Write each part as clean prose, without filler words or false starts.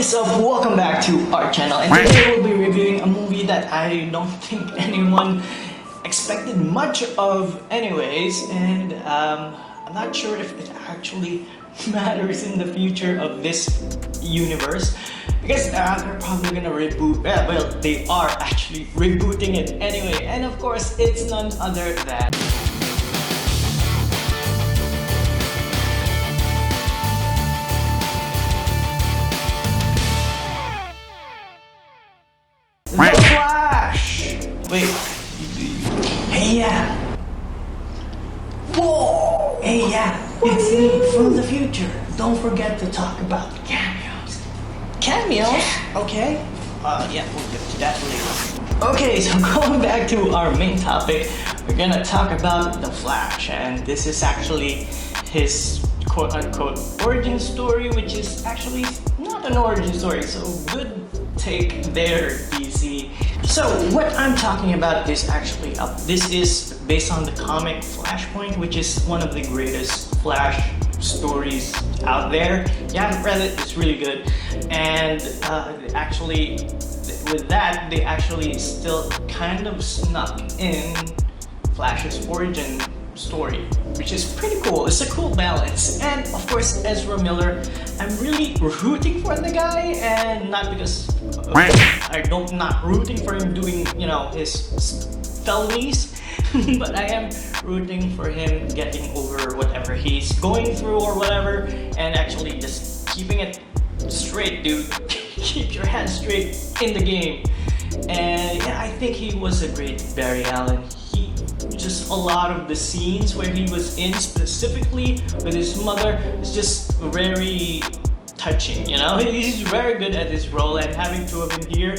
is up? Welcome back to our channel, and today we'll be reviewing a movie that I don't think anyone expected much of anyways, and I'm not sure if it actually matters in the future of this universe, because they're probably gonna reboot. Yeah, well, they are actually rebooting it anyway, and of course it's none other than The Flash! Wait. Hey, yeah. Whoa! Hey, yeah. It's me from the future. Don't forget to talk about the cameos. Cameos? Okay. Yeah, we'll get to that later. Okay, so going back to our main topic, we're gonna talk about The Flash. And this is actually his quote-unquote origin story, which is actually not an origin story, so good take there, DC. So what I'm talking about is actually this is based on the comic Flashpoint, which is one of the greatest Flash stories out there. You haven't read it, it's really good. And actually, with that, they actually still kind of snuck in Flash's origin story, which is pretty cool. It's a cool balance. And of course, Ezra Miller, I'm really rooting for the guy, and not because I'm not rooting for him doing, you know, his felonies, but I am rooting for him getting over whatever he's going through or whatever, and actually just keeping it straight, dude. Keep your head straight in the game. And yeah, I think he was a great Barry Allen. Just a lot of the scenes where he was in, specifically with his mother, is just very touching, you know? He's very good at his role, and having two of him here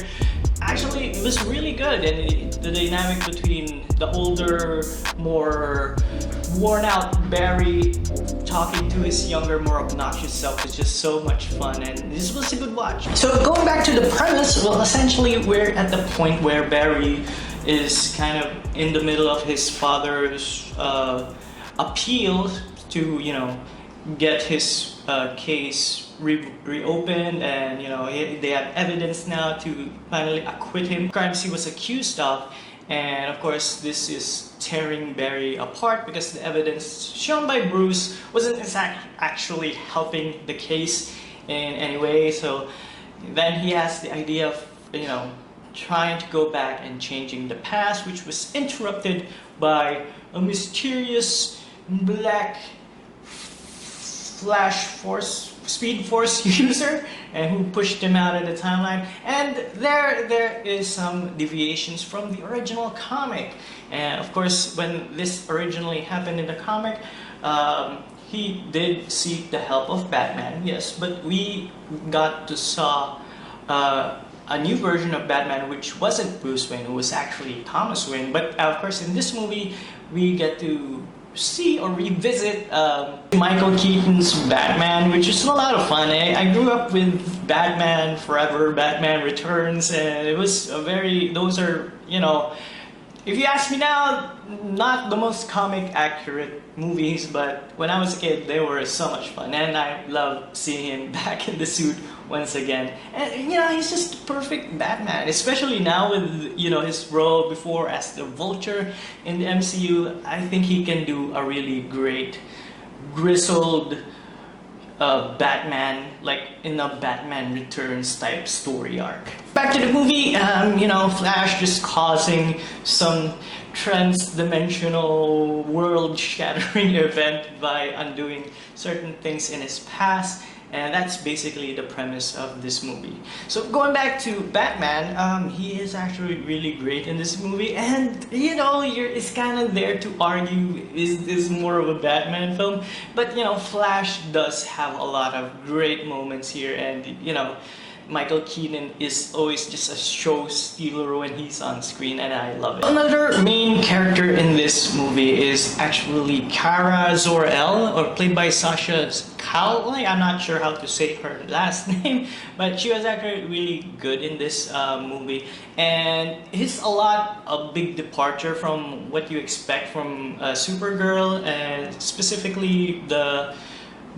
actually it was really good. And the dynamic between the older, more worn out Barry talking to his younger, more obnoxious self is just so much fun, and this was a good watch. So going back to the premise, well, essentially we're at the point where Barry is kind of in the middle of his father's appeal to, you know, get his case reopened, and you know, they have evidence now to finally acquit him of crimes he was accused of. And of course, this is tearing Barry apart because the evidence shown by Bruce wasn't actually helping the case in any way. So then he has the idea of, you know, trying to go back and changing the past, which was interrupted by a mysterious black speed force user, and who pushed him out of the timeline. And there is some deviations from the original comic. And of course, when this originally happened in the comic, he did seek the help of Batman, yes, but we got to saw a new version of Batman, which wasn't Bruce Wayne, who was actually Thomas Wayne. But of course, in this movie, we get to see or revisit Michael Keaton's Batman, which is a lot of fun. I grew up with Batman Forever, Batman Returns, and it was a those are, you know, if you ask me now, not the most comic accurate movies, but when I was a kid, they were so much fun, and I love seeing him back in the suit once again. And you know, he's just the perfect Batman, especially now with, you know, his role before as the Vulture in the MCU. I think he can do a really great grizzled Batman, like in a Batman Returns type story arc. Back to the movie, you know, Flash just causing some trans-dimensional world-shattering event by undoing certain things in his past. And that's basically the premise of this movie. So going back to Batman, he is actually really great in this movie. And you know, it's kind of there to argue, is this more of a Batman film? But you know, Flash does have a lot of great moments here, and you know, Michael Keaton is always just a show stealer when he's on screen, and I love it. Another main character in this movie is actually Kara Zor-El, or played by Sasha Calle. I'm not sure how to say her last name, but she was actually really good in this movie, and it's a big departure from what you expect from Supergirl, and specifically the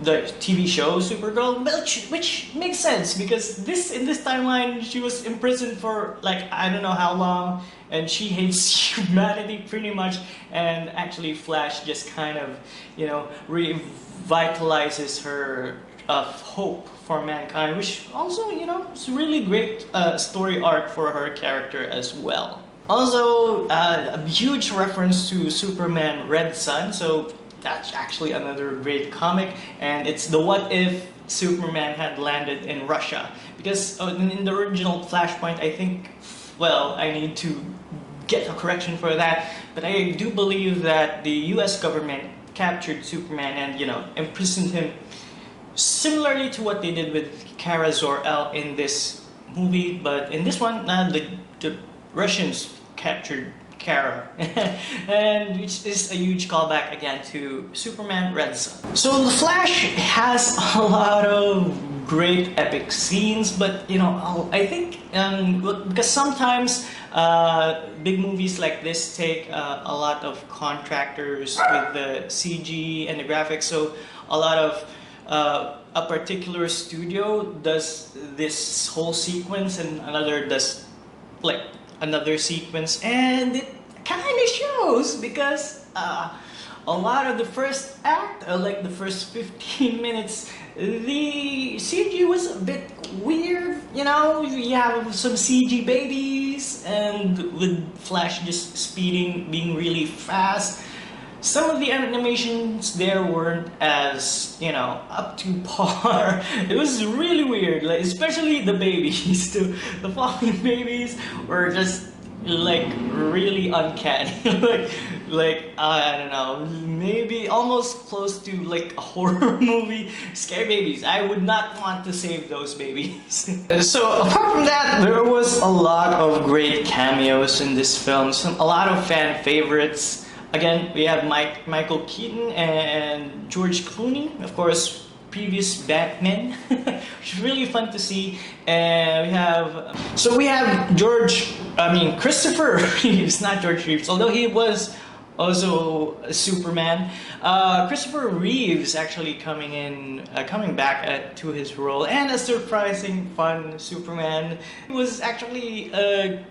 the TV show Supergirl, which makes sense because in this timeline she was imprisoned for like I don't know how long, and she hates humanity pretty much. And actually, Flash just kind of revitalizes her hope for mankind, which also is a really great story arc for her character as well. Also, a huge reference to Superman Red Sun, so that's actually another great comic, and it's the what if Superman had landed in Russia. Because in the original Flashpoint, I think, well, I need to get a correction for that, but I do believe that the US government captured Superman and, imprisoned him similarly to what they did with Kara Zor-El in this movie, but in this one, the Russians captured Kara, and which is a huge callback again to Superman Red Sun. So The Flash has a lot of great epic scenes, but I think because sometimes big movies like this take a lot of contractors with the CG and the graphics, so a lot of a particular studio does this whole sequence and another does like another sequence, and it kind of shows because a lot of the first act, like the first 15 minutes, the CG was a bit weird. You have some CG babies, and with Flash just speeding, being really fast. Some of the animations there weren't as, up to par. It was really weird, like, especially the babies. The falling babies were just, like, really uncanny. like, I don't know, maybe almost close to, like, a horror movie. Scary babies. I would not want to save those babies. So, apart from that, there was a lot of great cameos in this film. A lot of fan favorites. Again, we have Michael Keaton and George Clooney, of course, previous Batman, which is really fun to see. And we have Christopher Reeves, not George Reeves, although he was also a Superman. Christopher Reeves actually coming back to his role, and a surprising fun Superman. It was actually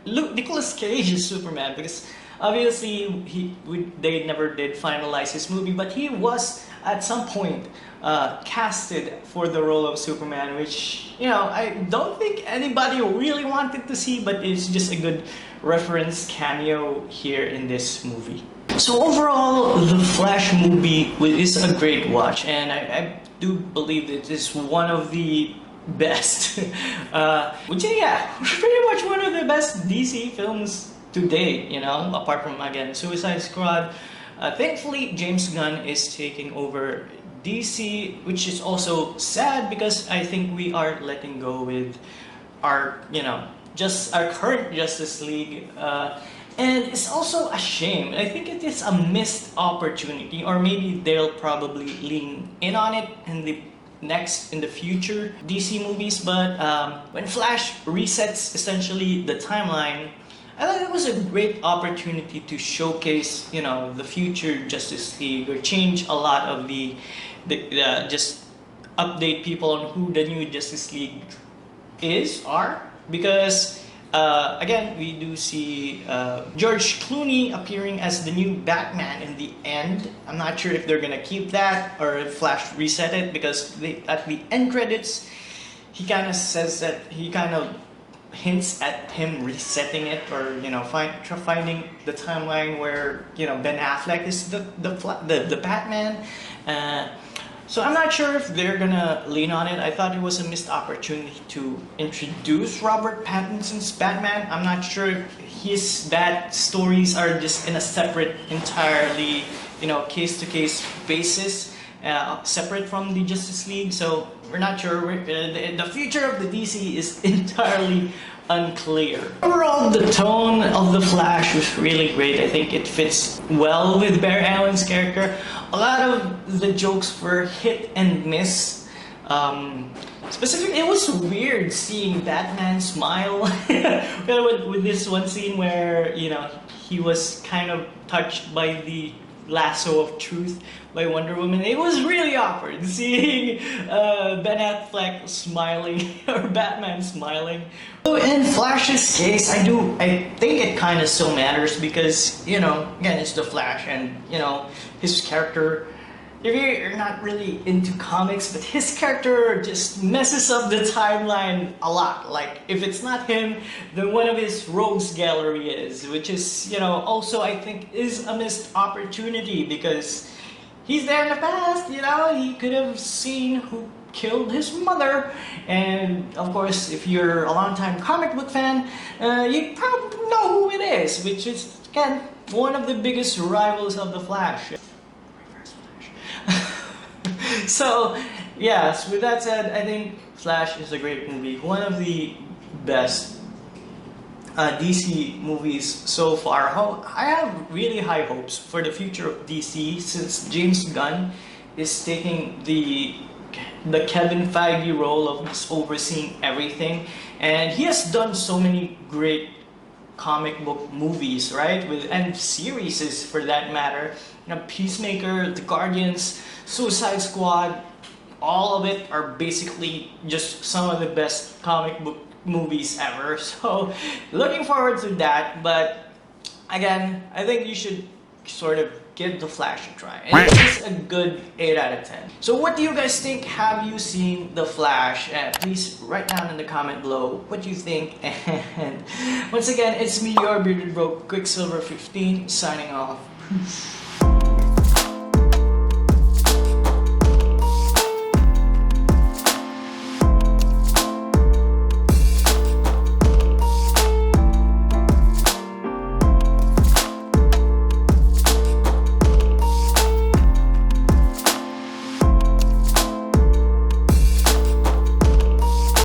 Nicolas Cage's Superman, because obviously they never did finalize his movie, but he was at some point casted for the role of Superman, which I don't think anybody really wanted to see, but it's just a good reference cameo here in this movie. So overall, the Flash movie is a great watch, and I do believe it is one of the best. Pretty much one of the best DC films to date, apart from, again, Suicide Squad. Thankfully, James Gunn is taking over DC, which is also sad because I think we are letting go with our, just our current Justice League. And it's also a shame. I think it is a missed opportunity, or maybe they'll probably lean in on it in the future DC movies. But when Flash resets essentially the timeline, I thought it was a great opportunity to showcase, the future Justice League, or change a lot of just update people on who the new Justice League are, because again, we do see George Clooney appearing as the new Batman in the end. I'm not sure if they're gonna keep that or if Flash reset it, because at the end credits, he kind of says that he kind of hints at him resetting it, or finding the timeline where Ben Affleck is the Batman. So I'm not sure if they're gonna lean on it. I thought it was a missed opportunity to introduce Robert Pattinson's Batman. I'm not sure if his Bat stories are just in a separate, entirely, case-to-case basis, separate from the Justice League. So we're not sure. The future of the DC is entirely unclear. Overall, the tone of The Flash was really great. I think it fits well with Barry Allen's character. A lot of the jokes were hit and miss. Specifically, it was weird seeing Batman smile with this one scene where he was kind of touched by the Lasso of Truth by Wonder Woman. It was really awkward seeing Ben Affleck smiling or Batman smiling. So in Flash's case, I think it kind of still matters because, you know, again, it's the Flash, and you know, his character. If you're not really into comics, but his character just messes up the timeline a lot. Like, if it's not him, then one of his rogues gallery is, which is, you know, also I think is a missed opportunity because he's there in the past, you know, he could have seen who killed his mother, and of course, if you're a long-time comic book fan, you probably know who it is, which is, again, one of the biggest rivals of the Flash. So, yes, with that said, I think Flash is a great movie. One of the best DC movies so far. I have really high hopes for the future of DC since James Gunn is taking the Kevin Feige role of just overseeing everything. And he has done so many great comic book movies, right? And series for that matter. You know, Peacemaker, The Guardians, Suicide Squad, all of it are basically just some of the best comic book movies ever. So looking forward to that, but again, I think you should sort of give The Flash a try. And it's a good 8 out of 10. So what do you guys think? Have you seen The Flash? Please write down in the comment below what you think. And once again, it's me, your bearded bro, QuickSilver 15, signing off.